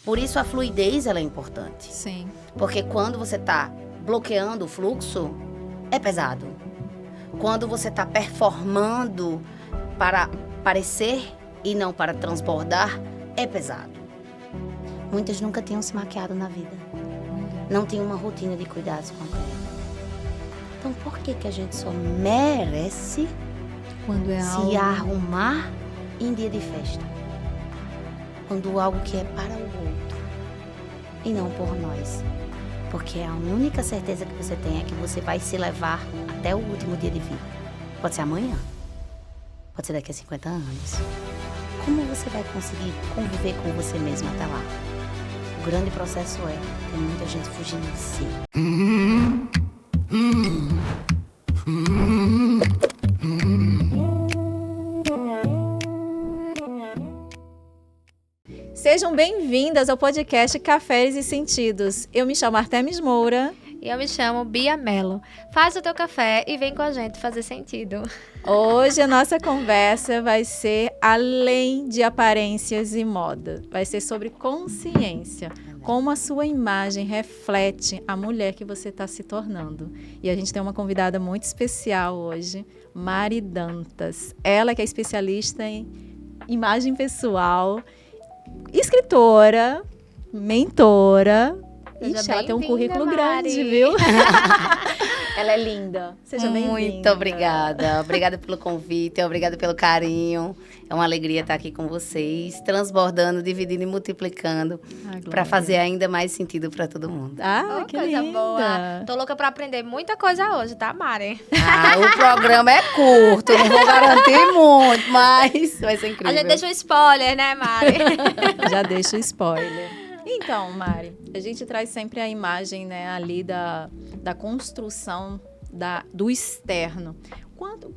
Por isso a fluidez ela é importante. Sim. Porque quando você está bloqueando o fluxo, é pesado. Quando você está performando para parecer e não para transbordar, é pesado. Muitas nunca tinham se maquiado na vida. Não tinham uma rotina de cuidados com a pele. Então por que a gente só merece Quando é se algo... arrumar em dia de festa? Quando algo que é para o outro e não por nós. Porque a única certeza que você tem é que você vai se levar até o último dia de vida. Pode ser amanhã, pode ser daqui a 50 anos. Como você vai conseguir conviver com você mesmo até lá? O grande processo é, tem muita gente fugindo de si. Sejam bem-vindas ao podcast Cafés e Sentidos. Eu me chamo Artemis Moura. E eu me chamo Bia Mello. Faz o teu café e vem com a gente fazer sentido. Hoje a nossa conversa vai ser além de aparências e moda. Vai ser sobre consciência. Como a sua imagem reflete a mulher que você está se tornando. E a gente tem uma convidada muito especial hoje, Mari Dantas. Ela que é especialista em imagem pessoal, escritora, mentora. Ixi, ela tem um currículo grande, viu? Ela é linda. Seja bem-vinda. Muito obrigada. Obrigada pelo convite, obrigada pelo carinho. É uma alegria estar aqui com vocês, transbordando, dividindo e multiplicando para fazer ainda mais sentido para todo mundo. Ah, que coisa linda. boa. Tô louca para aprender muita coisa hoje, tá, Mari? O programa é curto, não vou garantir muito, mas vai ser incrível. A gente deixa um spoiler, né, Mari? Já deixa o spoiler. Então, Mari, a gente traz sempre a imagem, né, ali da construção do externo.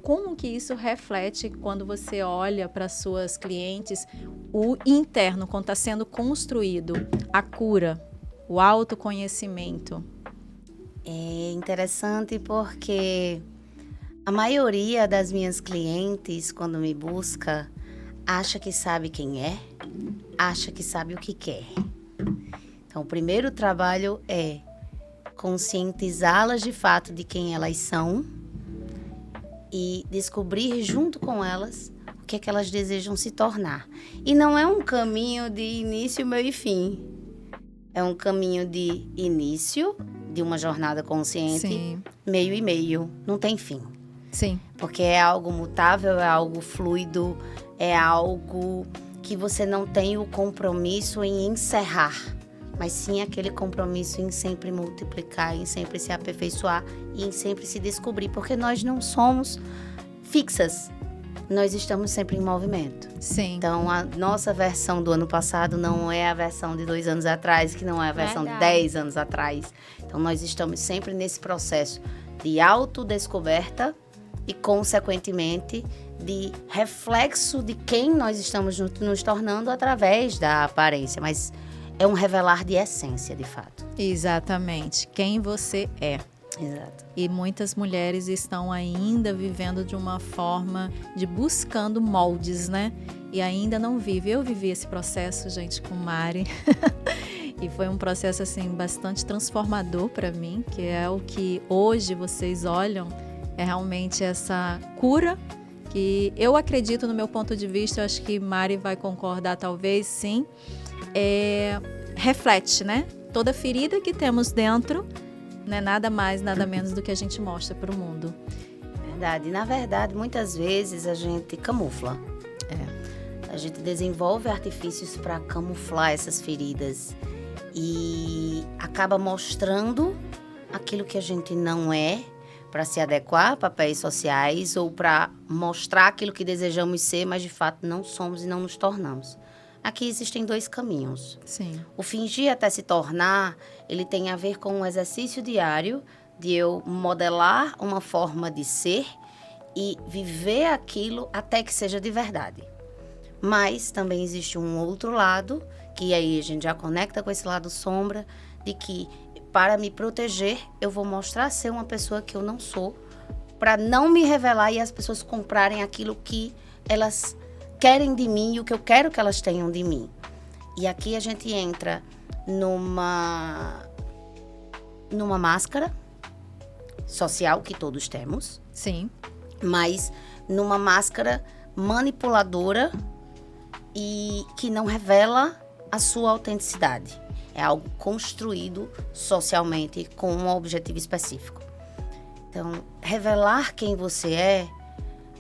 Como que isso reflete quando você olha para suas clientes o interno, quando está sendo construído, a cura, o autoconhecimento? É interessante porque a maioria das minhas clientes, quando me busca, acha que sabe quem é, acha que sabe o que quer. Então, o primeiro trabalho é conscientizá-las de fato de quem elas são e descobrir junto com elas o que é que elas desejam se tornar. E não é um caminho de início, meio e fim. É um caminho de início de uma jornada consciente, Sim. Meio e meio. Não tem fim. Sim. Porque é algo mutável, é algo fluido, é algo que você não tem o compromisso em encerrar, mas sim aquele compromisso em sempre multiplicar, em sempre se aperfeiçoar e em sempre se descobrir, porque nós não somos fixas, nós estamos sempre em movimento. Sim. Então, a nossa versão do ano passado não é a versão de 2 anos atrás, que não é a versão de Verdade. 10 anos atrás. Então, nós estamos sempre nesse processo de autodescoberta e, consequentemente, de reflexo de quem nós estamos nos tornando através da aparência, mas é um revelar de essência, de fato. Exatamente. Quem você é. Exato. E muitas mulheres estão ainda vivendo de uma forma de buscando moldes, né? E ainda não vivem. Eu vivi esse processo, gente, com Mari. E foi um processo, assim, bastante transformador para mim, que é o que hoje vocês olham, é realmente essa cura que eu acredito, no meu ponto de vista, eu acho que Mari vai concordar, talvez, sim, reflete, né? Toda ferida que temos dentro, não é nada mais, nada menos do que a gente mostra para o mundo. Verdade. Na verdade, muitas vezes a gente camufla. A gente desenvolve artifícios para camuflar essas feridas e acaba mostrando aquilo que a gente não é, para se adequar a papéis sociais ou para mostrar aquilo que desejamos ser, mas de fato não somos e não nos tornamos. Aqui existem 2 caminhos. Sim. O fingir até se tornar, ele tem a ver com um exercício diário de eu modelar uma forma de ser e viver aquilo até que seja de verdade. Mas também existe um outro lado, que aí a gente já conecta com esse lado sombra, de que para me proteger, eu vou mostrar ser uma pessoa que eu não sou, para não me revelar e as pessoas comprarem aquilo que elas querem de mim e o que eu quero que elas tenham de mim. E aqui a gente entra numa máscara social que todos temos, Sim. mas numa máscara manipuladora e que não revela a sua autenticidade. É algo construído socialmente com um objetivo específico. Então, revelar quem você é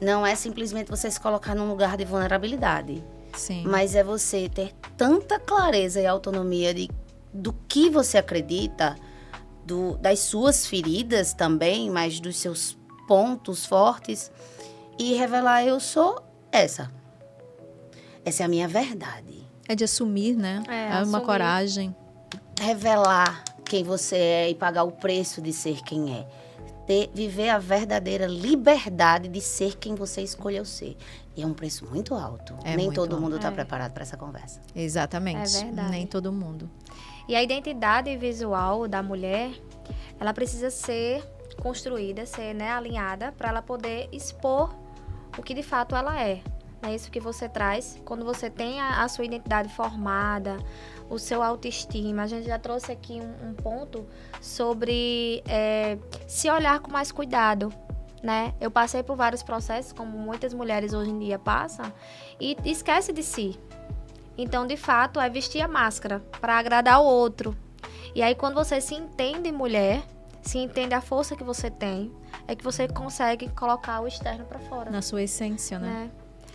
não é simplesmente você se colocar num lugar de vulnerabilidade, Sim. mas é você ter tanta clareza e autonomia do que você acredita, das suas feridas também, mas dos seus pontos fortes, e revelar: eu sou essa. Essa é a minha verdade. É de assumir, né? É uma assumir. coragem. Revelar quem você é e pagar o preço de ser quem é. Viver a verdadeira liberdade de ser quem você escolheu ser. E é um preço muito alto. É Nem muito todo alto. mundo está preparado para essa conversa. Exatamente. É verdade. Nem todo mundo. E a identidade visual da mulher, ela precisa ser construída, ser, né, alinhada, para ela poder expor o que de fato ela é. É isso que você traz. Quando você tem a sua identidade formada, o seu autoestima. A gente já trouxe aqui um ponto sobre se olhar com mais cuidado, né? Eu passei por vários processos, como muitas mulheres hoje em dia passam, e esquece de si. Então, de fato, é vestir a máscara para agradar o outro. E aí, quando você se entende mulher, se entende a força que você tem, é que você consegue colocar o externo para fora, Na sua essência, né? né?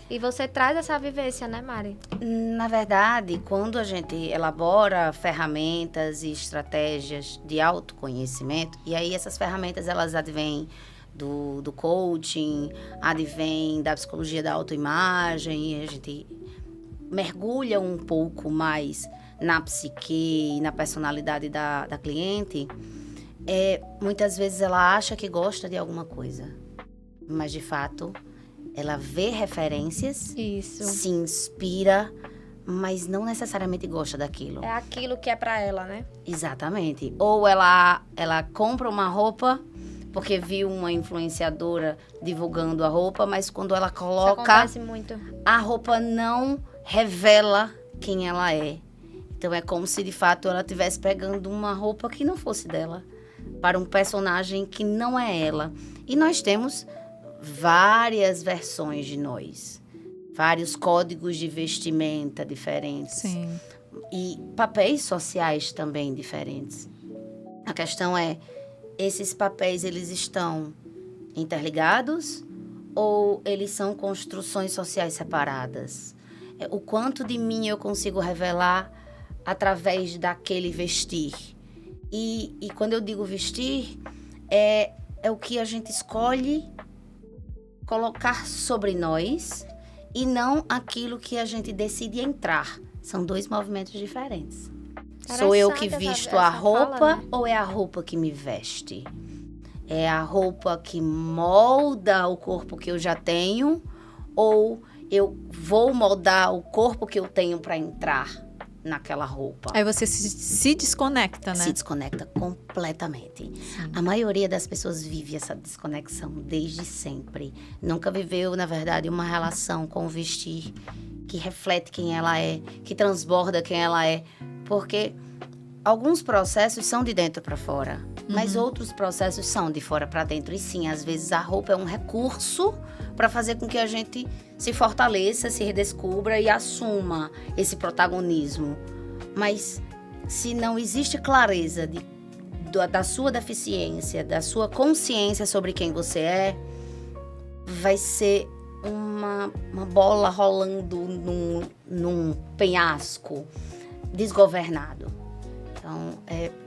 E você traz essa vivência, né, Mari? Na verdade, quando a gente elabora ferramentas e estratégias de autoconhecimento, e aí essas ferramentas elas advêm do coaching, advêm da psicologia da autoimagem, e a gente mergulha um pouco mais na psique e na personalidade da cliente, muitas vezes ela acha que gosta de alguma coisa, mas de fato ela vê referências, Isso. se inspira, mas não necessariamente gosta daquilo. É aquilo que é pra ela, né? Exatamente. Ou ela compra uma roupa porque viu uma influenciadora divulgando a roupa, mas quando ela Isso coloca, acontece muito. a roupa não revela quem ela é. Então é como se de fato ela estivesse pegando uma roupa que não fosse dela, para um personagem que não é ela. E nós temos várias versões de nós, vários códigos de vestimenta diferentes. Sim. E papéis sociais também diferentes. A questão é, esses papéis eles estão interligados ou eles são construções sociais separadas? O quanto de mim eu consigo revelar através daquele vestir? E quando eu digo vestir, é o que a gente escolhe colocar sobre nós e não aquilo que a gente decide entrar. São dois movimentos diferentes. Sou eu que visto a roupa fala, né? ou é a roupa que me veste? É a roupa que molda o corpo que eu já tenho ou eu vou moldar o corpo que eu tenho para entrar naquela roupa? Aí você se desconecta, né? Se desconecta completamente. A maioria das pessoas vive essa desconexão desde sempre. Nunca viveu, na verdade, uma relação com o vestir que reflete quem ela é, que transborda quem ela é. Porque alguns processos são de dentro para fora, mas outros processos são de fora para dentro. E sim, às vezes a roupa é um recurso para fazer com que a gente se fortaleça, se redescubra e assuma esse protagonismo. Mas se não existe clareza da sua deficiência, da sua consciência sobre quem você é, vai ser uma bola rolando num penhasco desgovernado. Então,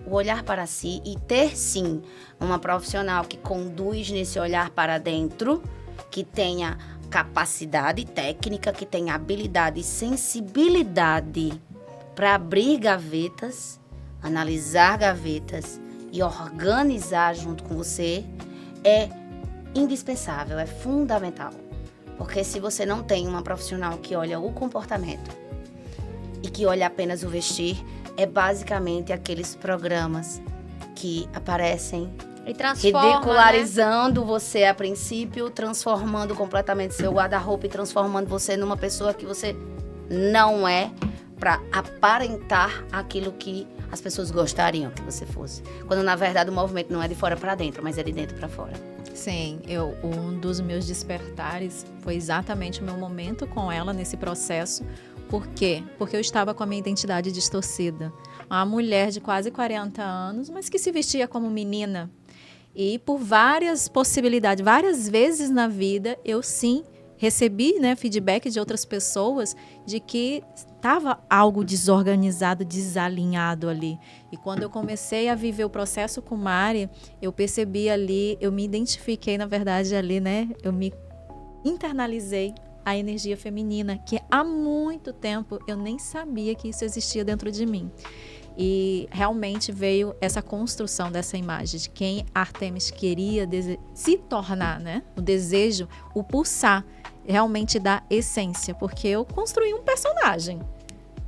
o olhar para si e ter, sim, uma profissional que conduz nesse olhar para dentro, que tenha capacidade técnica, que tenha habilidade e sensibilidade para abrir gavetas, analisar gavetas e organizar junto com você, é indispensável, é fundamental. Porque se você não tem uma profissional que olha o comportamento e que olha apenas o vestir, é basicamente aqueles programas que aparecem E transforma, ridicularizando você a princípio, transformando completamente seu guarda-roupa e transformando você numa pessoa que você não é, para aparentar aquilo que as pessoas gostariam que você fosse. Quando, na verdade, o movimento não é de fora para dentro, mas é de dentro para fora. Sim, um dos meus despertares foi exatamente o meu momento com ela nesse processo. Por quê? Porque eu estava com a minha identidade distorcida. Uma mulher de quase 40 anos, mas que se vestia como menina. E por várias possibilidades, várias vezes na vida, eu sim recebi, né, feedback de outras pessoas de que estava algo desorganizado, desalinhado ali. E quando eu comecei a viver o processo com Mari, eu percebi ali, eu me identifiquei, na verdade, ali, né? Eu me internalizei a energia feminina, que há muito tempo eu nem sabia que isso existia dentro de mim. E realmente veio essa construção dessa imagem de quem Artemis queria se tornar, né? O desejo, o pulsar realmente da essência, porque eu construí um personagem.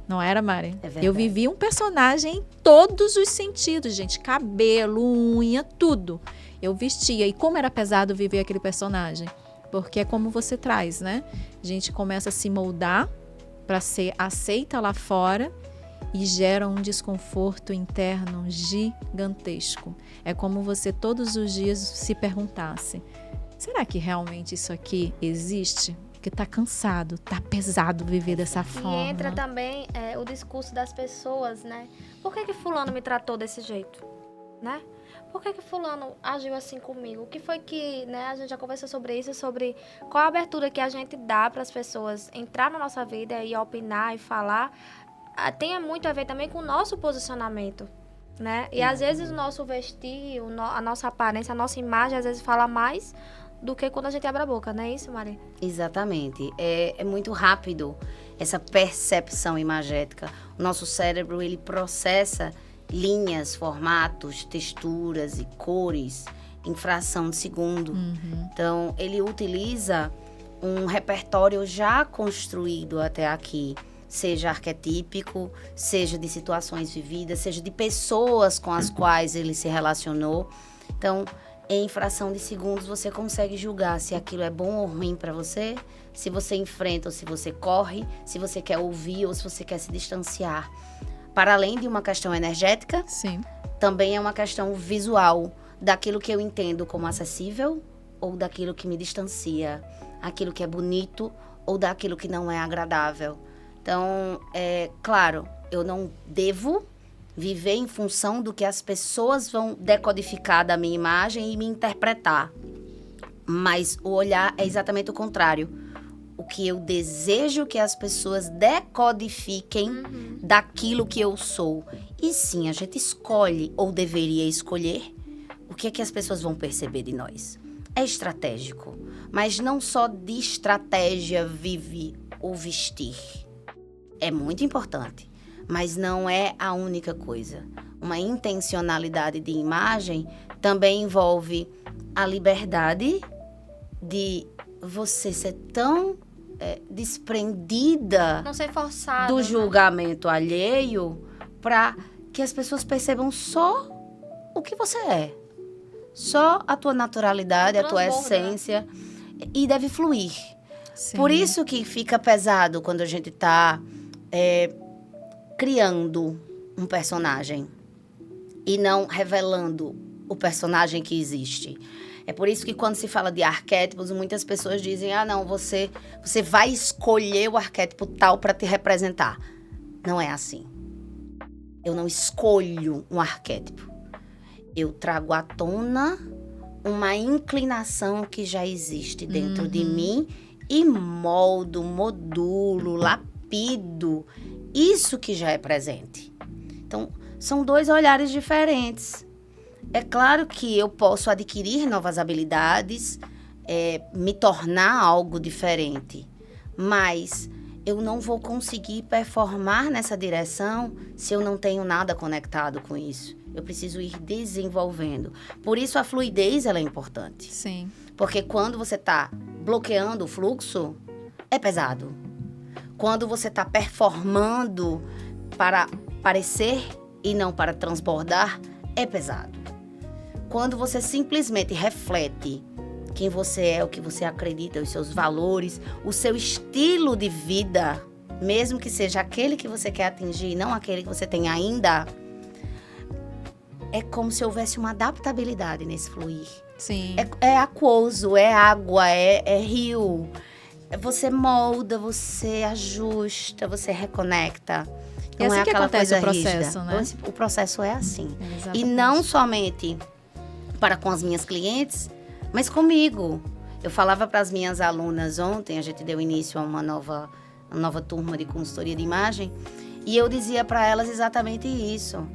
Não era, Mari? É verdade. Eu vivi um personagem em todos os sentidos, gente. Cabelo, unha, tudo. Eu vestia. E como era pesado viver aquele personagem? Porque é como você traz, né? A gente começa a se moldar para ser aceita lá fora e gera um desconforto interno gigantesco. É como você todos os dias se perguntasse: será que realmente isso aqui existe? Porque tá cansado, tá pesado viver dessa forma. E entra também o discurso das pessoas, né? Por que fulano me tratou desse jeito, né? Por que fulano agiu assim comigo? O que foi que, né, a gente já conversou sobre isso, sobre qual a abertura que a gente dá para as pessoas entrar na nossa vida e opinar e falar. Tem muito a ver também com o nosso posicionamento, né? E às vezes o nosso vestir, a nossa aparência, a nossa imagem, às vezes fala mais do que quando a gente abre a boca, não é isso, Mari? Exatamente. É muito rápido essa percepção imagética. O nosso cérebro, ele processa linhas, formatos, texturas e cores em fração de segundo. Então, ele utiliza um repertório já construído até aqui, seja arquetípico, seja de situações vividas, seja de pessoas com as quais ele se relacionou. Então, em fração de segundos, você consegue julgar se aquilo é bom ou ruim para você, se você enfrenta ou se você corre, se você quer ouvir ou se você quer se distanciar. Para além de uma questão energética, Sim. também é uma questão visual, daquilo que eu entendo como acessível ou daquilo que me distancia, aquilo que é bonito ou daquilo que não é agradável. Então, claro, eu não devo viver em função do que as pessoas vão decodificar da minha imagem e me interpretar. Mas o olhar é exatamente o contrário. O que eu desejo que as pessoas decodifiquem daquilo que eu sou. E sim, a gente escolhe, ou deveria escolher, o que é que as pessoas vão perceber de nós. É estratégico, mas não só de estratégia vive o vestir. É muito importante, mas não é a única coisa. Uma intencionalidade de imagem também envolve a liberdade de você ser tão desprendida, não ser forçado, do julgamento alheio, para que as pessoas percebam só o que você é. Só a tua naturalidade, a tua essência. E deve fluir. Sim. Por isso que fica pesado quando a gente está criando um personagem e não revelando o personagem que existe. É por isso que quando se fala de arquétipos, muitas pessoas dizem: ah, não, você vai escolher o arquétipo tal para te representar. Não é assim. Eu não escolho um arquétipo. Eu trago à tona uma inclinação que já existe dentro de mim e moldo, modulo, lapido isso que já é presente. Então, são dois olhares diferentes. É claro que eu posso adquirir novas habilidades, me tornar algo diferente, mas eu não vou conseguir performar nessa direção se eu não tenho nada conectado com isso. Eu preciso ir desenvolvendo. Por isso a fluidez ela é importante. Sim. Porque quando você está bloqueando o fluxo, é pesado. Quando você está performando para parecer e não para transbordar, é pesado. Quando você simplesmente reflete quem você é, o que você acredita, os seus valores, o seu estilo de vida, mesmo que seja aquele que você quer atingir, não aquele que você tem ainda, é como se houvesse uma adaptabilidade nesse fluir. Sim. É aquoso, é água, é rio. Você molda, você ajusta, você reconecta. E assim Não é que aquela acontece coisa o processo, rígida. né? O processo é assim. Exatamente. E não somente para com as minhas clientes, mas comigo. Eu falava para as minhas alunas ontem, a gente deu início a uma nova turma de consultoria de imagem, e eu dizia para elas exatamente isso.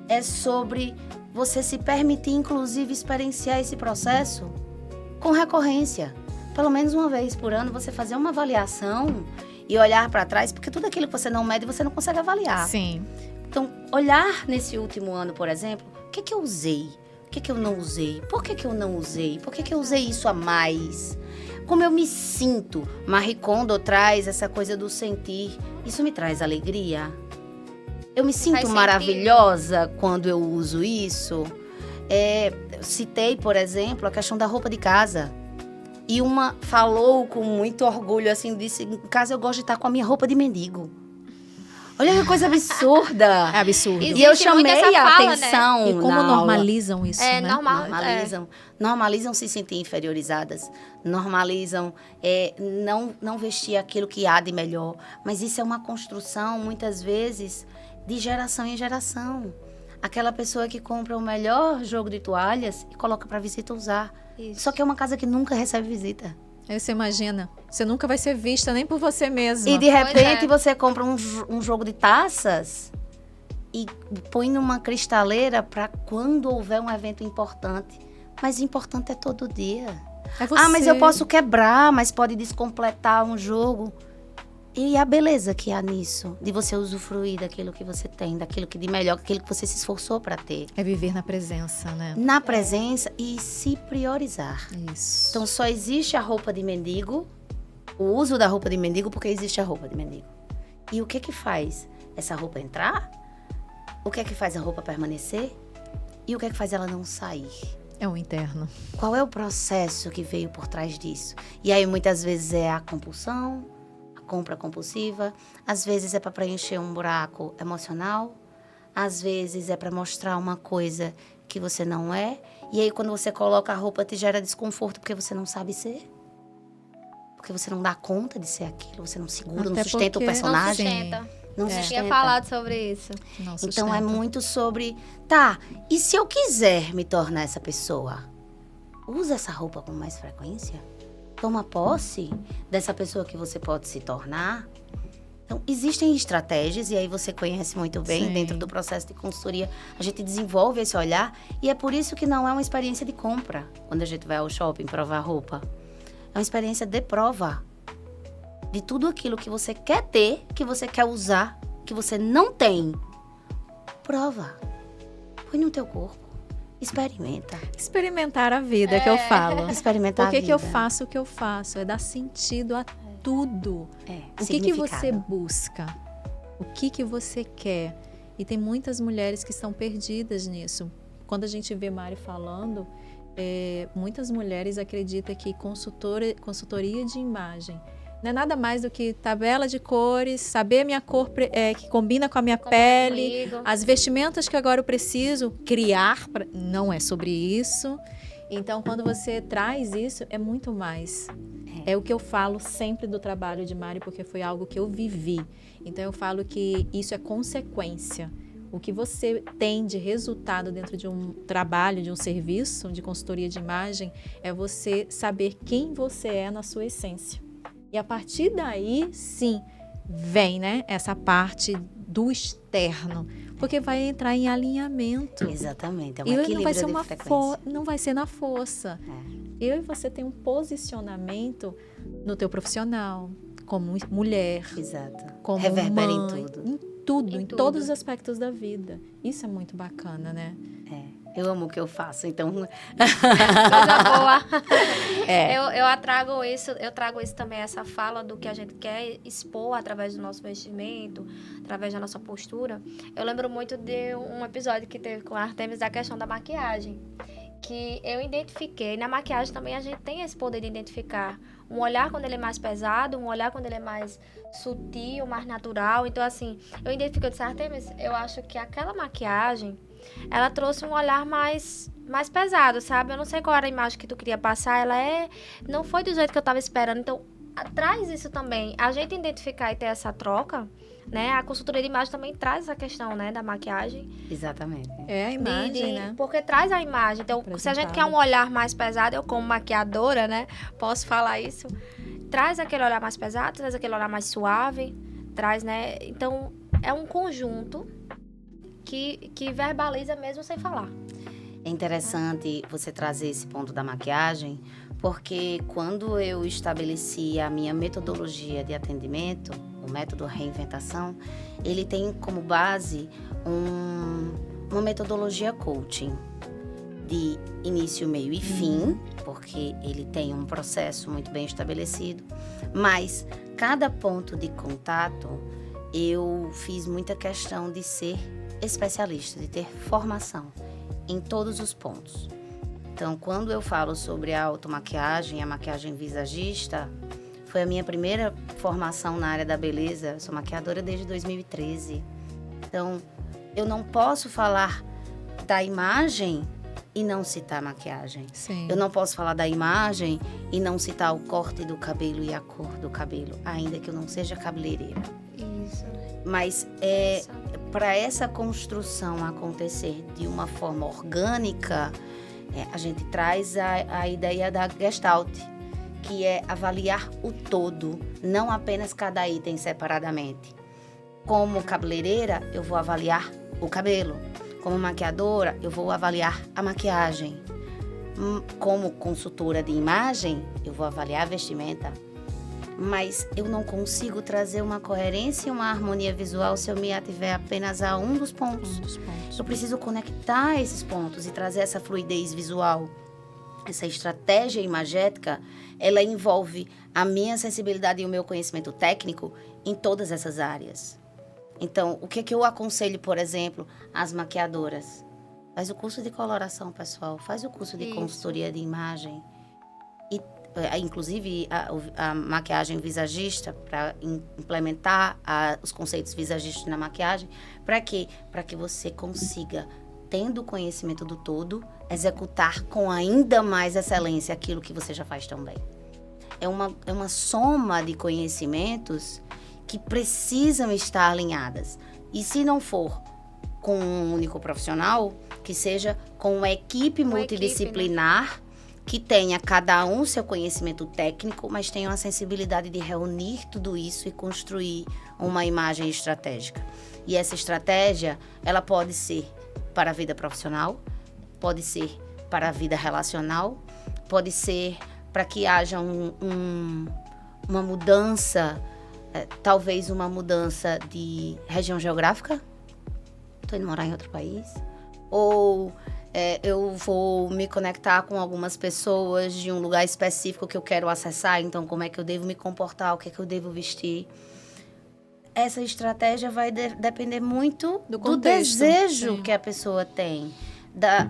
É sobre você se permitir, inclusive, experienciar esse processo com recorrência. Pelo menos uma vez por ano, você fazer uma avaliação e olhar para trás, porque tudo aquilo que você não mede, você não consegue avaliar. Sim. Então, olhar nesse último ano, por exemplo, o que eu usei? O que eu não usei? Por que eu não usei? Por que eu usei isso a mais? Como eu me sinto? Marie Kondo traz essa coisa do sentir. Isso me traz alegria? Eu me sinto sentido. maravilhosa quando eu uso isso? Eu citei, por exemplo, a questão da roupa de casa. E uma falou com muito orgulho, assim, disse, em casa eu gosto de estar com a minha roupa de mendigo. Olha que coisa absurda. É absurdo. Existe E eu muito chamei essa a fala, né? atenção E como na aula. normalizam isso, É né? normal. Normalizam se sentir inferiorizadas, normalizam não vestir aquilo que há de melhor. Mas isso é uma construção, muitas vezes, de geração em geração. Aquela pessoa que compra o melhor jogo de toalhas e coloca para visita usar. Isso. Só que é uma casa que nunca recebe visita. Aí você imagina, você nunca vai ser vista nem por você mesma. E de repente é. você compra um jogo de taças e põe numa cristaleira para quando houver um evento importante. Mas importante é todo dia. É você. Ah, mas eu posso quebrar, mas pode descompletar um jogo. E a beleza que há nisso, de você usufruir daquilo que você tem, daquilo que de melhor, daquilo que você se esforçou para ter. É viver na presença, né? Na presença e se priorizar. Isso. Então só existe a roupa de mendigo, o uso da roupa de mendigo, porque existe a roupa de mendigo. E o que faz essa roupa entrar? O que faz a roupa permanecer? E o que faz ela não sair? É o interno. Qual é o processo que veio por trás disso? E aí muitas vezes é a compulsão, a compra compulsiva, às vezes é para preencher um buraco emocional, às vezes é para mostrar uma coisa que você não é, e aí quando você coloca a roupa te gera desconforto porque você não sabe ser. Porque você não dá conta de ser aquilo, você não segura, Até não sustenta o porque personagem. Não sustenta. Não Eu tinha sustenta. falado sobre isso. Não Então sustenta. é muito sobre, tá, e se eu quiser me tornar essa pessoa? Usa essa roupa com mais frequência? Toma posse dessa pessoa que você pode se tornar? Então, existem estratégias, e aí você conhece muito bem, Sim. dentro do processo de consultoria, a gente desenvolve esse olhar, e é por isso que não é uma experiência de compra, quando a gente vai ao shopping provar roupa. É uma experiência de prova de tudo aquilo que você quer ter, que você quer usar, que você não tem. Prova. Põe no teu corpo. Experimenta. Experimentar a vida, que eu falo. Experimentar Por que a que eu vida. faço o que eu faço? É dar sentido a tudo. O que significado. você busca? O que você quer? E tem muitas mulheres que estão perdidas nisso. Quando a gente vê Mari falando, muitas mulheres acreditam que consultoria de imagem não é nada mais do que tabela de cores, saber a minha cor que combina com a minha pele, Comigo. as vestimentas que agora eu preciso criar. Não é sobre isso. Então, quando você traz isso, é muito mais. É o que eu falo sempre do trabalho de Mari, porque foi algo que eu vivi. Então, eu falo que isso é consequência. O que você tem de resultado dentro de um trabalho, de um serviço de consultoria de imagem, é você saber quem você é na sua essência. E a partir daí, sim, vem, né, essa parte do externo, porque vai entrar em alinhamento. Exatamente, é um E equilíbrio não vai ser de uma frequência. não vai ser na força. Eu e você tem um posicionamento no teu profissional, como mulher, Exato. como Reverbera mãe, em tudo. em tudo, Em em tudo. todos os aspectos da vida. Isso é muito bacana, né? Eu amo o que eu faço, então... Coisa boa. É. Eu trago isso também, essa fala do que a gente quer expor através do nosso vestimento, através da nossa postura. Eu lembro muito de um episódio que teve com a Artemis da questão da maquiagem. que eu identifiquei, na maquiagem também a gente tem esse poder de identificar um olhar quando ele é mais pesado, um olhar quando ele é mais sutil, mais natural. Então, assim, eu identifiquei, eu disse, Artemis, eu acho que aquela maquiagem, ela trouxe um olhar mais pesado, sabe? Eu não sei qual era a imagem que tu queria passar, não foi do jeito que eu tava esperando. Então, traz isso também, a gente identificar e ter essa troca, né? A consultoria de imagem também traz essa questão, né, da maquiagem. Exatamente. É a imagem, né? Porque traz a imagem. Então, se a gente quer um olhar mais pesado, eu como maquiadora, né, posso falar isso, traz aquele olhar mais pesado, traz aquele olhar mais suave, traz, né? Então, é um conjunto que verbaliza mesmo sem falar. É interessante você trazer esse ponto da maquiagem, porque quando eu estabeleci a minha metodologia de atendimento, o método Reinventação, ele tem como base uma metodologia coaching de início, meio e fim, porque ele tem um processo muito bem estabelecido, mas cada ponto de contato eu fiz muita questão de ser especialista, de ter formação em todos os pontos. Então, quando eu falo sobre a automaquiagem, a maquiagem visagista, foi a minha primeira formação na área da beleza. Eu sou maquiadora desde 2013. Então, eu não posso falar da imagem e não citar a maquiagem. Sim. Eu não posso falar da imagem e não citar o corte do cabelo e a cor do cabelo, ainda que eu não seja cabeleireira. Isso. Mas para essa construção acontecer de uma forma orgânica, a gente traz a ideia da Gestalt, que é avaliar o todo, não apenas cada item separadamente. Como cabeleireira, eu vou avaliar o cabelo. Como maquiadora, eu vou avaliar a maquiagem. Como consultora de imagem, eu vou avaliar a vestimenta. Mas eu não consigo trazer uma coerência e uma harmonia visual se eu me ativer apenas a um dos pontos. Eu preciso conectar esses pontos e trazer essa fluidez visual. Essa estratégia imagética, ela envolve a minha sensibilidade e o meu conhecimento técnico em todas essas áreas. Então, o que eu aconselho, por exemplo, às maquiadoras? Faz o curso de coloração, pessoal. Faz o curso de consultoria de imagem. E inclusive a maquiagem visagista, para implementar os conceitos visagistas na maquiagem. Para quê? Para que você consiga, tendo o conhecimento do todo, executar com ainda mais excelência aquilo que você já faz tão bem. É uma soma de conhecimentos que precisam estar alinhadas. E se não for com um único profissional, que seja com uma equipe multidisciplinar, que tenha cada um seu conhecimento técnico, mas tenha uma sensibilidade de reunir tudo isso e construir uma imagem estratégica. E essa estratégia, ela pode ser para a vida profissional, pode ser para a vida relacional, pode ser para que haja uma mudança, talvez uma mudança de região geográfica. Estou indo morar em outro país. Ou eu vou me conectar com algumas pessoas de um lugar específico que eu quero acessar, então como é que eu devo me comportar, o que é que eu devo vestir. Essa estratégia vai depender muito do desejo que a pessoa tem,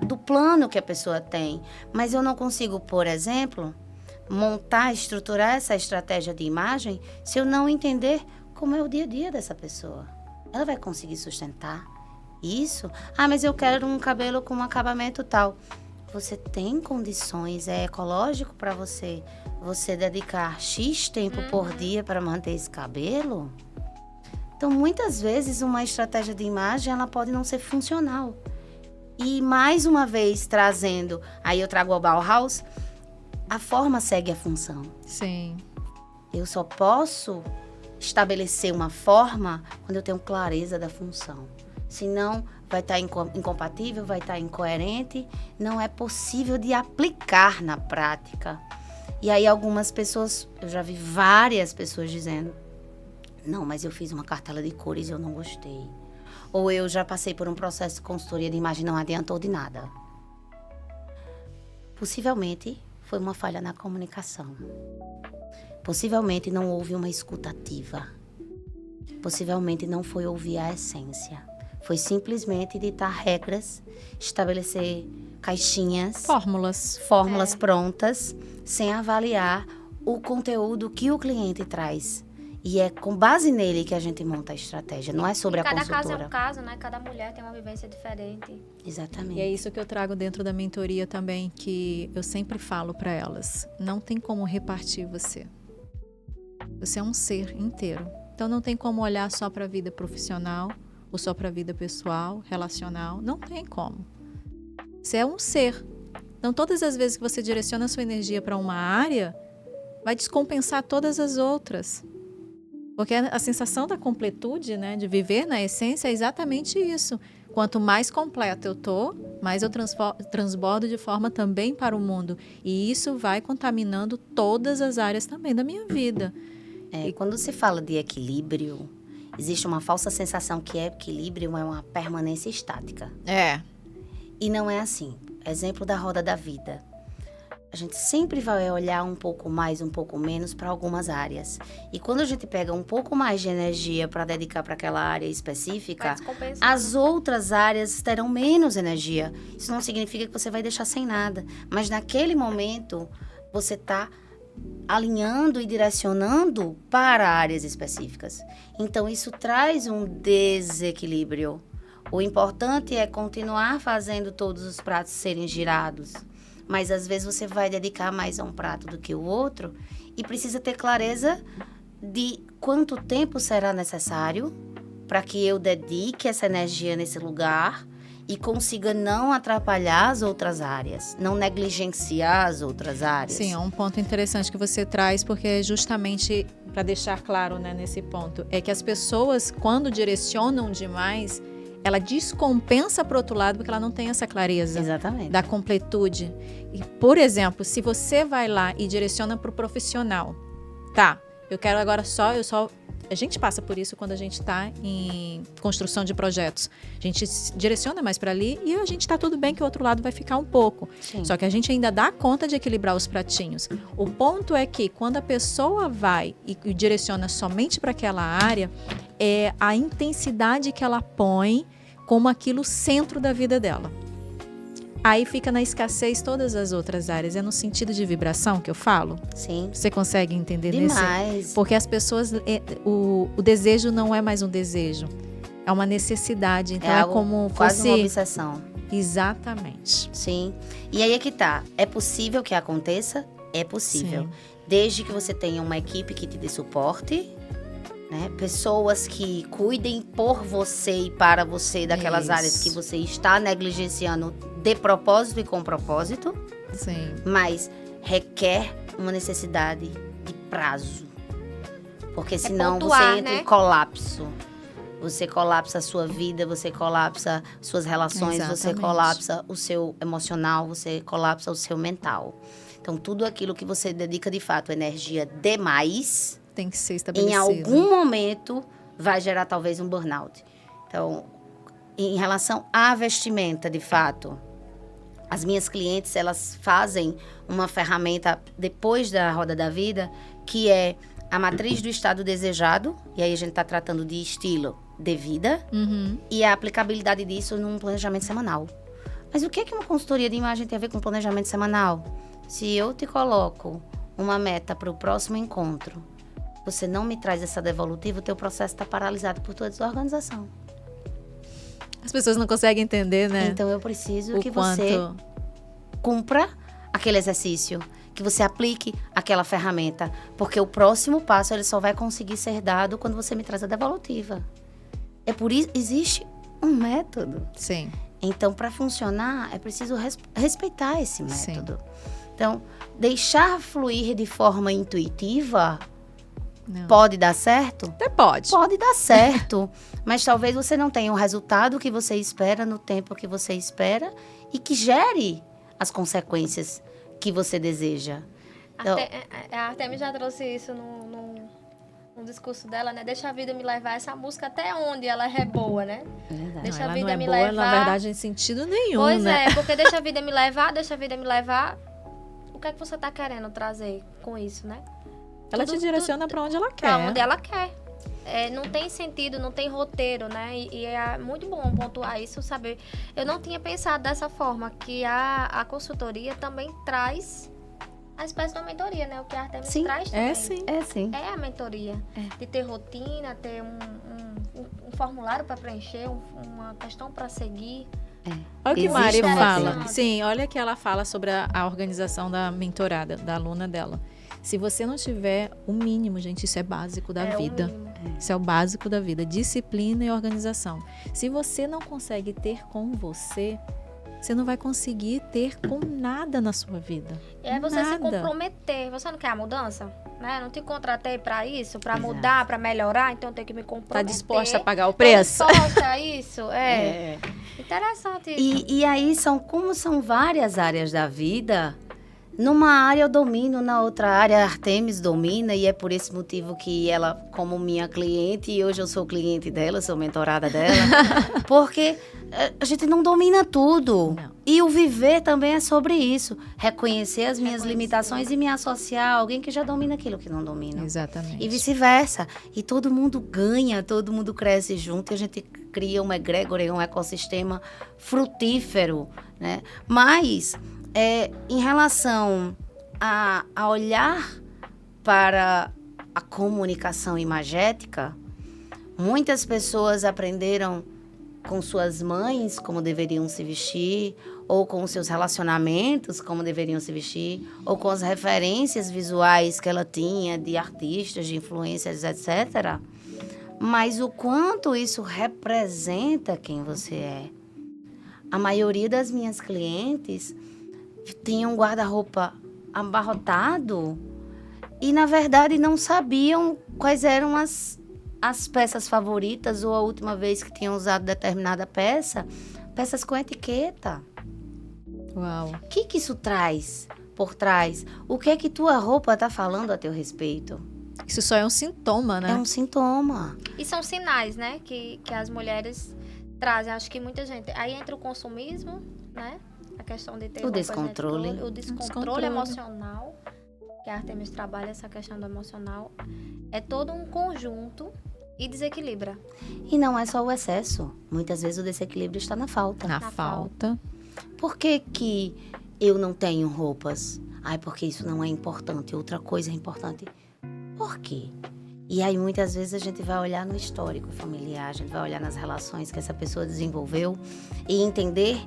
do plano que a pessoa tem. Mas eu não consigo, por exemplo, montar, estruturar essa estratégia de imagem se eu não entender como é o dia a dia dessa pessoa. Ela vai conseguir sustentar isso? Mas eu quero um cabelo com um acabamento tal. Você tem condições, é ecológico para você dedicar X tempo por dia para manter esse cabelo? Então, muitas vezes, uma estratégia de imagem, ela pode não ser funcional. E, mais uma vez, trazendo, aí eu trago o Bauhaus, a forma segue a função. Sim. Eu só posso estabelecer uma forma quando eu tenho clareza da função. Senão, vai estar incompatível, vai estar incoerente, não é possível de aplicar na prática. E aí algumas pessoas, eu já vi várias pessoas dizendo, não, mas eu fiz uma cartela de cores e eu não gostei. Ou eu já passei por um processo de consultoria de imagem e não adiantou de nada. Possivelmente foi uma falha na comunicação. Possivelmente não houve uma escuta ativa. Possivelmente não foi ouvir a essência. Foi simplesmente ditar regras, estabelecer caixinhas, fórmulas prontas, sem avaliar o conteúdo que o cliente traz. E é com base nele que a gente monta a estratégia, não é sobre a consultora. Cada caso é um caso, né? Cada mulher tem uma vivência diferente. Exatamente. E é isso que eu trago dentro da mentoria também, que eu sempre falo para elas. Não tem como repartir você. Você é um ser inteiro. Então não tem como olhar só para a vida profissional ou só para a vida pessoal, relacional. Não tem como. Você é um ser. Então todas as vezes que você direciona a sua energia para uma área, vai descompensar todas as outras. Porque a sensação da completude, né, de viver na essência é exatamente isso. Quanto mais completa eu tô, mais eu transbordo de forma também para o mundo. E isso vai contaminando todas as áreas também da minha vida. Quando se fala de equilíbrio, existe uma falsa sensação que equilíbrio é uma permanência estática. E não é assim. Exemplo da roda da vida. A gente sempre vai olhar um pouco mais, um pouco menos para algumas áreas. E quando a gente pega um pouco mais de energia para dedicar para aquela área específica, as outras áreas terão menos energia. Isso não significa que você vai deixar sem nada. Mas naquele momento, você está alinhando e direcionando para áreas específicas. Então, isso traz um desequilíbrio. O importante é continuar fazendo todos os pratos serem girados. Mas, às vezes, você vai dedicar mais a um prato do que o outro e precisa ter clareza de quanto tempo será necessário para que eu dedique essa energia nesse lugar e consiga não atrapalhar as outras áreas, não negligenciar as outras áreas. Sim, é um ponto interessante que você traz, porque justamente, para deixar claro, né, nesse ponto, é que as pessoas, quando direcionam demais, ela descompensa para o outro lado porque ela não tem essa clareza. Exatamente. Da completude. E, por exemplo, se você vai lá e direciona para o profissional, tá, eu quero agora a gente passa por isso quando a gente está em construção de projetos. A gente direciona mais para ali e a gente está tudo bem que o outro lado vai ficar um pouco. Sim. Só que a gente ainda dá conta de equilibrar os pratinhos. O ponto é que quando a pessoa vai e direciona somente para aquela área, é a intensidade que ela põe como aquilo centro da vida dela. Aí fica na escassez todas as outras áreas. É no sentido de vibração que eu falo? Sim. Você consegue entender demais. Porque as pessoas... O desejo não é mais um desejo. É uma necessidade. Então é como quase fosse... uma obsessão. Exatamente. Sim. E aí é que tá. É possível que aconteça? É possível. Sim. Desde que você tenha uma equipe que te dê suporte, né? Pessoas que cuidem por você e para você daquelas Isso. áreas que você está negligenciando de propósito e com propósito. Sim. Mas requer uma necessidade de prazo. Porque senão pontuar, você entra né? em colapso. Você colapsa a sua vida, você colapsa suas relações, você Exatamente. colapsa o seu emocional, você colapsa o seu mental. Então, tudo aquilo que você dedica, de fato, energia demais, Tem que ser em estabelecido. algum momento, vai gerar talvez um burnout. Então, em relação à vestimenta, de fato, as minhas clientes, elas fazem uma ferramenta depois da roda da vida, que é a matriz do estado desejado, e aí a gente está tratando de estilo de vida, Uhum. e a aplicabilidade disso num planejamento semanal. Mas o que é que uma consultoria de imagem tem a ver com planejamento semanal? Se eu te coloco uma meta para o próximo encontro, você não me traz essa devolutiva, o teu processo está paralisado por tua desorganização. As pessoas não conseguem entender, né? Então eu preciso O que quanto... você cumpra aquele exercício, que você aplique aquela ferramenta, porque o próximo passo ele só vai conseguir ser dado quando você me traz a devolutiva. É por isso existe um método. Sim. Então, para funcionar, é preciso respeitar esse Sim. método. Então, deixar fluir de forma intuitiva Não. pode dar certo? Até pode. Pode dar certo, mas talvez você não tenha o resultado que você espera no tempo que você espera e que gere as consequências que você deseja. Então, A Artemis já trouxe isso no discurso dela, né? Deixa a vida me levar. Essa música até onde ela é boa, né? é verdade. Deixa Ela a vida não é me boa, levar. na verdade, em sentido nenhum, Pois né? é, porque deixa a vida me levar, deixa a vida me levar. O que é que você tá querendo trazer com isso, né? Ela te direciona pra onde ela quer. Pra onde ela quer. não tem sentido, não tem roteiro, né? E é muito bom pontuar isso, saber. Eu não tinha pensado dessa forma, que a consultoria também traz a espécie de uma mentoria, né? O que a Artemis Sim, traz também. É sim. É a mentoria. De ter rotina, ter um formulário para preencher, uma questão para seguir. Olha o que Existe Mari um fala. roteiro. Sim, olha que ela fala sobre a organização da mentorada, da aluna dela. Se você não tiver o mínimo, gente, isso é básico da vida. Isso é o básico da vida. Disciplina e organização. Se você não consegue ter com você não vai conseguir ter com nada na sua vida. E aí você se Nada. comprometer. Você não quer a mudança? Né? Não te contratei para isso, para Exato. mudar, para melhorar, então tem que me comprometer. Tá disposta a pagar o preço? Tá disposta a isso? Interessante isso. E aí como são várias áreas da vida, numa área eu domino, na outra área a Artemis domina, e é por esse motivo que ela, como minha cliente, e hoje eu sou cliente dela, sou mentorada dela, porque a gente não domina tudo. Não. E o viver também é sobre isso. Reconhecer as minhas limitações e me associar a alguém que já domina aquilo que não domina. Exatamente. E vice-versa. E todo mundo ganha, todo mundo cresce junto e a gente cria uma egrégora, um ecossistema frutífero, né? Mas, em relação a olhar para a comunicação imagética, muitas pessoas aprenderam com suas mães como deveriam se vestir, ou com os seus relacionamentos como deveriam se vestir, ou com as referências visuais que ela tinha de artistas, de influências, etc. Mas o quanto isso representa quem você é. A maioria das minhas clientes tinham um guarda-roupa abarrotado e, na verdade, não sabiam quais eram as peças favoritas ou a última vez que tinham usado determinada peças com etiqueta. Uau. O que isso traz por trás? O que é que tua roupa está falando a teu respeito? Isso só é um sintoma, né? É um sintoma. E são sinais, né, que as mulheres trazem. Acho que muita gente... Aí entra o consumismo, né? A questão de ter O descontrole. O descontrole emocional, que a Artemis trabalha essa questão do emocional. É todo um conjunto e desequilibra. E não é só o excesso. Muitas vezes o desequilíbrio está na falta. Na Na falta. Por que que eu não tenho roupas? Ai, porque isso não é importante. Outra coisa é importante. Por quê? E aí, muitas vezes, a gente vai olhar no histórico familiar, a gente vai olhar nas relações que essa pessoa desenvolveu e entender,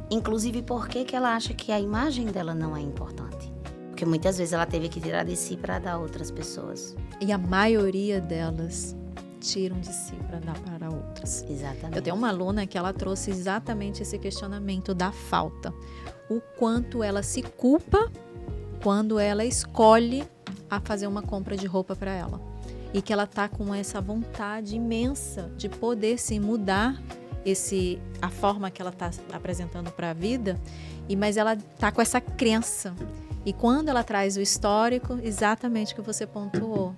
inclusive, por que que ela acha que a imagem dela não é importante. Porque muitas vezes ela teve que tirar de si para dar a outras pessoas. E a maioria delas tiram de si para dar para outras. Exatamente. Eu tenho uma aluna que ela trouxe exatamente esse questionamento da falta. O quanto ela se culpa quando ela escolhe a fazer uma compra de roupa para ela. E que ela tá com essa vontade imensa de poder sim mudar a forma que ela tá apresentando para a vida, mas ela tá com essa crença. E quando ela traz o histórico, exatamente o que você pontuou,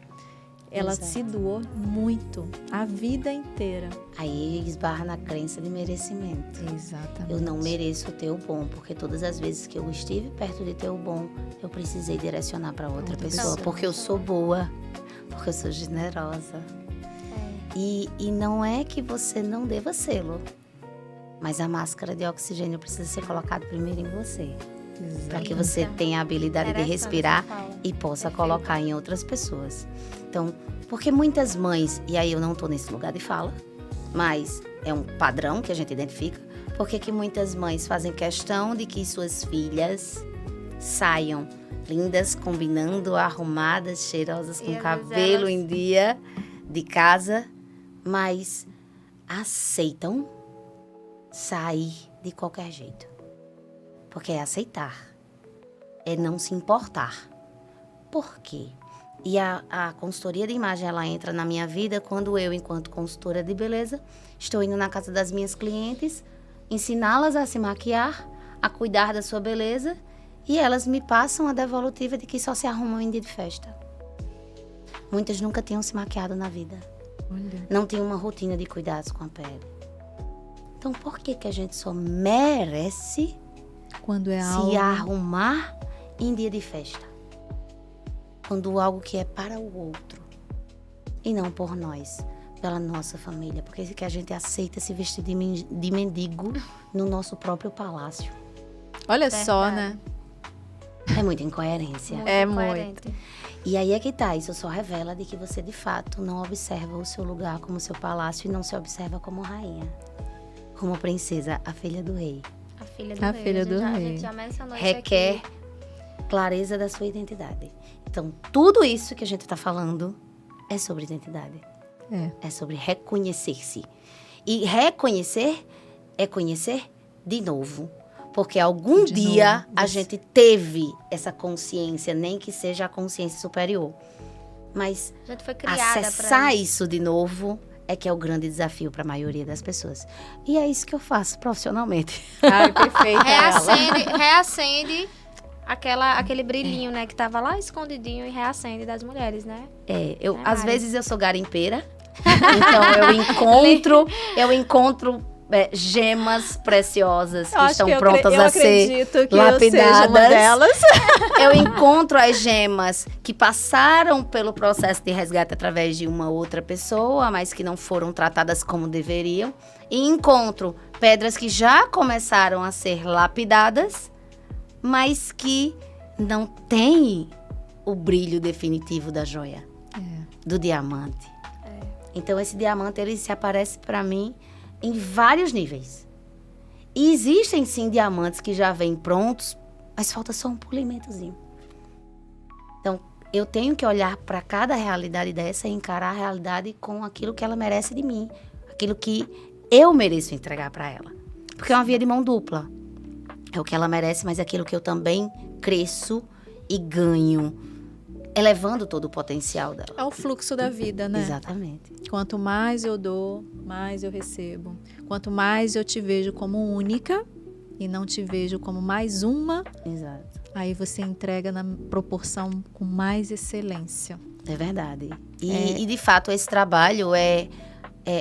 ela Exato. se doou muito, a vida inteira. Aí esbarra na crença de merecimento. Exatamente. Eu não mereço o teu bom, porque todas as vezes que eu estive perto de teu bom, eu precisei direcionar para outra pessoa, porque eu sou boa, porque eu sou generosa. E não é que você não deva sê-lo, mas a máscara de oxigênio precisa ser colocada primeiro em você, para que você tenha a habilidade de respirar e possa colocar em outras pessoas. Então, porque muitas mães, e aí eu não estou nesse lugar de fala, mas é um padrão que a gente identifica, porque que muitas mães fazem questão de que suas filhas saiam lindas, combinando, arrumadas, cheirosas, com às cabelo vezes em dia, de casa, mas aceitam sair de qualquer jeito. Porque é aceitar, é não se importar. Por quê? E a consultoria de imagem, ela entra na minha vida quando eu, enquanto consultora de beleza, estou indo na casa das minhas clientes, ensiná-las a se maquiar, a cuidar da sua beleza, e elas me passam a devolutiva de que só se arrumam em dia de festa. Muitas nunca tinham se maquiado na vida. Olha. Não tinham uma rotina de cuidados com a pele. Então, por que que a gente só merece Quando é algo... se arrumar em dia de festa? Quando algo que é para o outro e não por nós. pela nossa família, porque que a gente aceita se vestir de mendigo no nosso próprio palácio. Olha só, né? É muita incoerência. É incoerente. E aí é que tá, isso só revela de que você de fato não observa o seu lugar como seu palácio e não se observa como rainha, como princesa, a filha do rei. A filha do A rei. filha do A rei. gente já mencionou isso Requer aqui. clareza da sua identidade. Então, tudo isso que a gente tá falando é sobre identidade. É sobre reconhecer-se. E reconhecer é conhecer de novo. Porque algum De dia novo, a você- gente teve essa consciência, nem que seja a consciência superior. Mas A gente foi criada acessar pra isso de novo é que é o grande desafio para a maioria das pessoas. E é isso que eu faço profissionalmente. Ai, perfeita ela. reacende aquele brilhinho, né, que tava lá escondidinho e reacende das mulheres, né? Às vezes eu sou garimpeira, então eu encontro gemas preciosas que Eu acho estão que prontas eu a ser acredito que eu seja lapidadas. uma delas. Eu encontro as gemas que passaram pelo processo de resgate através de uma outra pessoa, mas que não foram tratadas como deveriam. E encontro pedras que já começaram a ser lapidadas, mas que não têm o brilho definitivo da joia, do diamante. Então, esse diamante, ele se aparece para mim em vários níveis. E existem, sim, diamantes que já vêm prontos, mas falta só um polimentozinho. Então, eu tenho que olhar para cada realidade dessa e encarar a realidade com aquilo que ela merece de mim. Aquilo que eu mereço entregar para ela. Porque é uma via de mão dupla. É o que ela merece, mas é aquilo que eu também cresço e ganho, elevando todo o potencial dela. É o fluxo da vida, né? Exatamente. Quanto mais eu dou, mais eu recebo. Quanto mais eu te vejo como única e não te vejo como mais uma, Exato. aí você entrega na proporção com mais excelência. É verdade. E de fato, esse trabalho é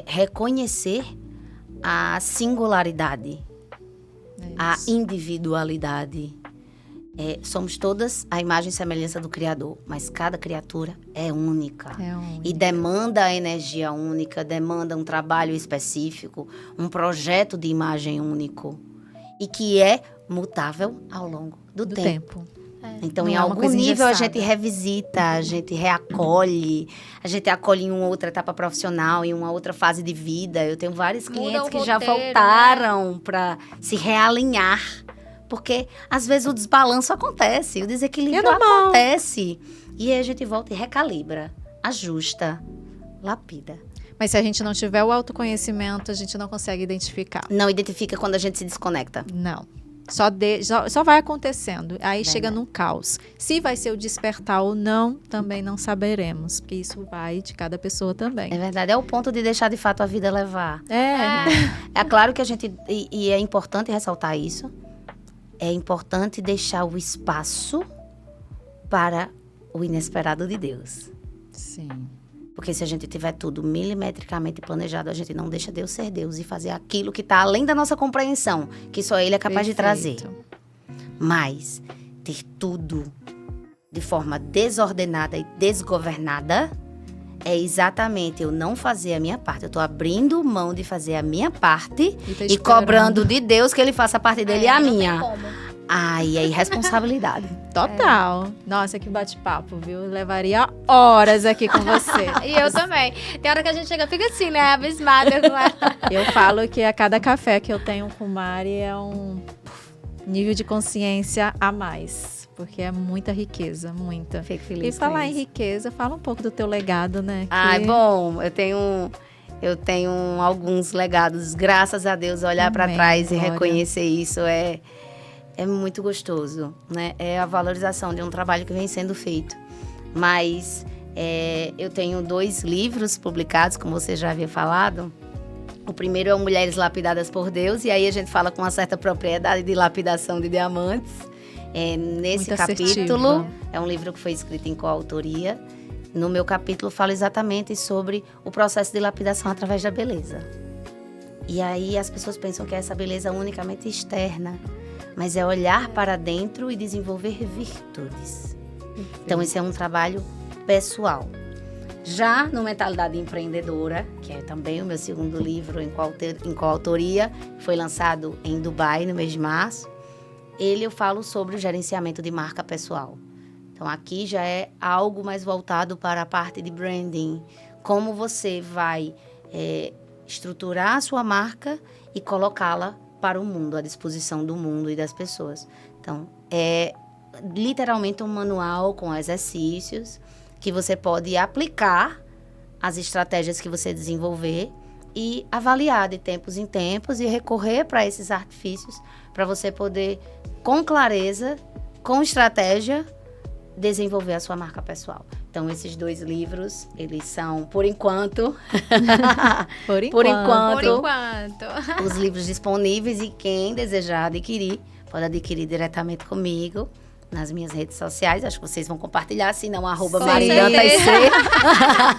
reconhecer a singularidade, a individualidade. Somos todas a imagem e semelhança do Criador, mas cada criatura é única. E demanda energia única, demanda um trabalho específico, um projeto de imagem único. E que é mutável ao longo do tempo. Então, Não em é uma algum coisa nível, a engessada. gente revisita, a gente reacolhe, a gente acolhe em uma outra etapa profissional, em uma outra fase de vida. Eu tenho vários Muda clientes o que já roteiro, voltaram para se realinhar. Porque, às vezes, o desbalanço acontece, o desequilíbrio normal. acontece. E aí a gente volta e recalibra, ajusta, lapida. Mas se a gente não tiver o autoconhecimento, a gente não consegue identificar. Não identifica quando a gente se desconecta. Não. Só vai acontecendo. Aí Verdade. chega num caos. Se vai ser o despertar ou não, também não saberemos. Porque isso vai de cada pessoa também. É verdade, é o ponto de deixar, de fato, a vida levar. É. É claro que a gente... E é importante ressaltar isso. É importante deixar o espaço para o inesperado de Deus. Sim. Porque se a gente tiver tudo milimetricamente planejado, a gente não deixa Deus ser Deus e fazer aquilo que está além da nossa compreensão, que só Ele é capaz de trazer. Mas ter tudo de forma desordenada e desgovernada é exatamente eu não fazer a minha parte. Eu tô abrindo mão de fazer a minha parte e cobrando de Deus que Ele faça a parte dele e a não tem minha. como. Ai, é irresponsabilidade. Total. Nossa, que bate-papo, viu? Eu levaria horas aqui com você. E eu também. Tem hora que a gente chega, fica assim, né? Abismada com ela. Eu falo que a cada café que eu tenho com Mari é um nível de consciência a mais. Porque é muita riqueza, muita. Fico E feliz. falar com em isso. riqueza, fala um pouco do teu legado, né? Ai, Que- bom, eu tenho alguns legados, graças a Deus, olhar para Amém, trás e glória. reconhecer isso é muito gostoso, né? É a valorização de um trabalho que vem sendo feito. Mas eu tenho 2 livros publicados, como você já havia falado. O primeiro é o Mulheres Lapidadas por Deus, e aí a gente fala com uma certa propriedade de lapidação de diamantes. Nesse Muito capítulo, assertiva. é um livro que foi escrito em coautoria. No meu capítulo, falo exatamente sobre o processo de lapidação através da beleza. E aí as pessoas pensam que é essa beleza unicamente externa, mas é olhar para dentro e desenvolver virtudes. Então, esse é um trabalho pessoal. Já no Mentalidade Empreendedora, que é também o meu segundo livro em coautoria, foi lançado em Dubai no mês de março, eu falo sobre o gerenciamento de marca pessoal. Então, aqui já é algo mais voltado para a parte de branding. Como você vai estruturar a sua marca e colocá-la para o mundo, à disposição do mundo e das pessoas. Então, é literalmente um manual com exercícios que você pode aplicar as estratégias que você desenvolver e avaliar de tempos em tempos e recorrer para esses artifícios para você poder, com clareza, com estratégia, desenvolver a sua marca pessoal. Então, esses 2 livros, eles são, por enquanto, os livros disponíveis, e quem desejar adquirir, pode adquirir diretamente comigo nas minhas redes sociais. Acho que vocês vão compartilhar, se não, @maridantaic.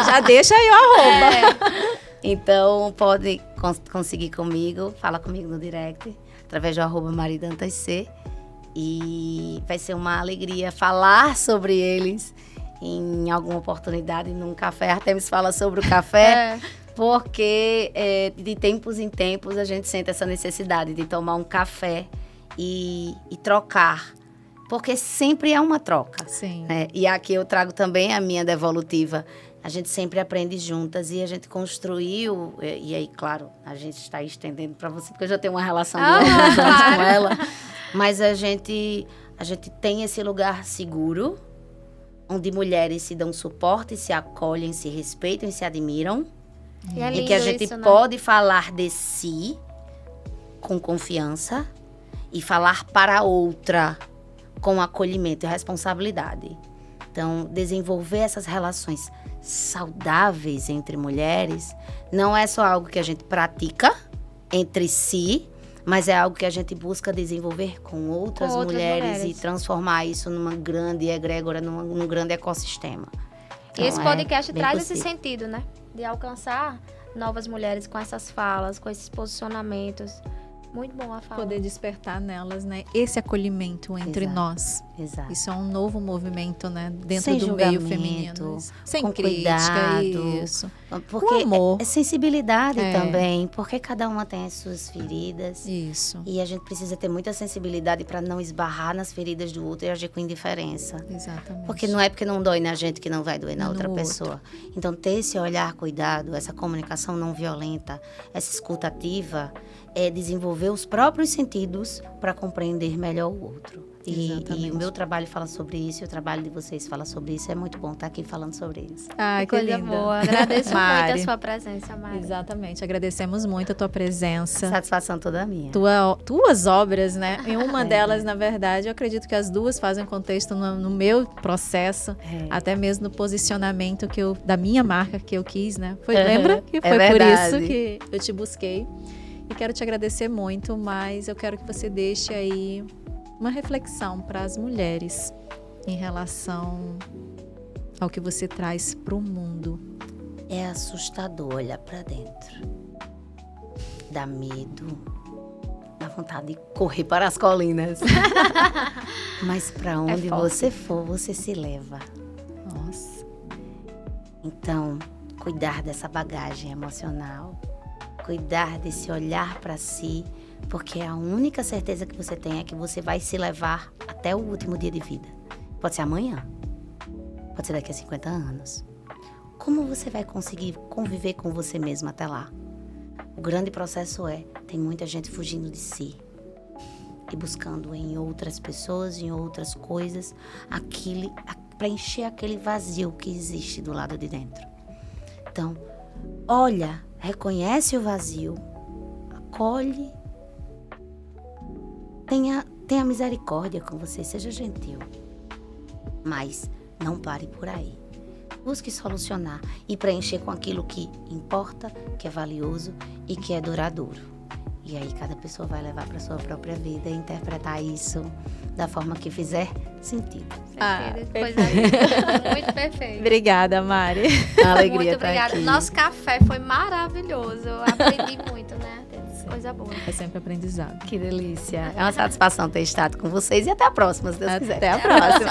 Já deixa aí o arroba. Então, pode conseguir comigo, fala comigo no direct, através do @maridantaic. E vai ser uma alegria falar sobre eles em alguma oportunidade, num café. Artemis fala sobre o café, porque de tempos em tempos a gente sente essa necessidade de tomar um café e trocar. Porque sempre é uma troca. Sim. Né? E aqui eu trago também a minha devolutiva. A gente sempre aprende juntas e a gente construiu. E aí, claro, a gente está estendendo para você, porque eu já tenho uma relação de longos anos com ela. Mas a gente tem esse lugar seguro, onde mulheres se dão suporte, se acolhem, se respeitam e se admiram. E que a gente pode falar de si com confiança e falar para outra com acolhimento e responsabilidade. Então, desenvolver essas relações saudáveis entre mulheres não é só algo que a gente pratica entre si, mas é algo que a gente busca desenvolver com outras mulheres e transformar isso numa grande egrégora, num grande ecossistema. Então, e esse podcast traz possível. esse sentido, né? De alcançar novas mulheres com essas falas, com esses posicionamentos. Muito bom a fala. Poder despertar nelas, né? Esse acolhimento entre nós. Exato. Isso é um novo movimento, né? Dentro Sem do meio feminino. Sem com crítica, cuidado. isso. Porque com amor. É sensibilidade também, porque cada uma tem as suas feridas. Isso. E a gente precisa ter muita sensibilidade para não esbarrar nas feridas do outro e agir com indiferença. Exatamente. Porque não é porque não dói na gente que não vai doer na No outra outro. pessoa. Então, ter esse olhar cuidado, essa comunicação não violenta, essa escuta ativa, é desenvolver os próprios sentidos para compreender melhor o outro. E o meu trabalho fala sobre isso, e o trabalho de vocês fala sobre isso. É muito bom estar aqui falando sobre isso. Ah, que coisa linda. boa. Agradeço Mari. muito a sua presença, Mari. Exatamente. Agradecemos muito a tua presença. Satisfação toda minha. Tuas obras, né? Em uma delas, na verdade, eu acredito que as duas fazem contexto no meu processo, até mesmo no posicionamento da minha marca que eu quis, né? Lembra? Que foi por isso que eu te busquei. E quero te agradecer muito, mas eu quero que você deixe aí uma reflexão para as mulheres em relação ao que você traz para o mundo. É assustador olhar para dentro. Dá medo. Dá vontade de correr para as colinas. Mas para onde você for, você se leva. Nossa. Então, cuidar dessa bagagem emocional. Cuidar desse olhar para si. Porque a única certeza que você tem é que você vai se levar até o último dia de vida. Pode ser amanhã. Pode ser daqui a 50 anos. Como você vai conseguir conviver com você mesmo até lá? O grande processo tem muita gente fugindo de si. E buscando em outras pessoas, em outras coisas, preencher aquele vazio que existe do lado de dentro. Então, olha, reconhece o vazio, acolhe, tenha misericórdia com você, seja gentil. Mas não pare por aí. Busque solucionar e preencher com aquilo que importa, que é valioso e que é duradouro. E aí cada pessoa vai levar para sua própria vida e interpretar isso da forma que fizer sentido. Coisa linda. Muito perfeito. Obrigada, Mari. A alegria Muito tá obrigada. aqui. Nosso café foi maravilhoso. Eu aprendi muito, né? Coisa boa. É sempre aprendizado. Que delícia. É uma satisfação ter estado com vocês e até a próxima, se Deus quiser. Até a próxima.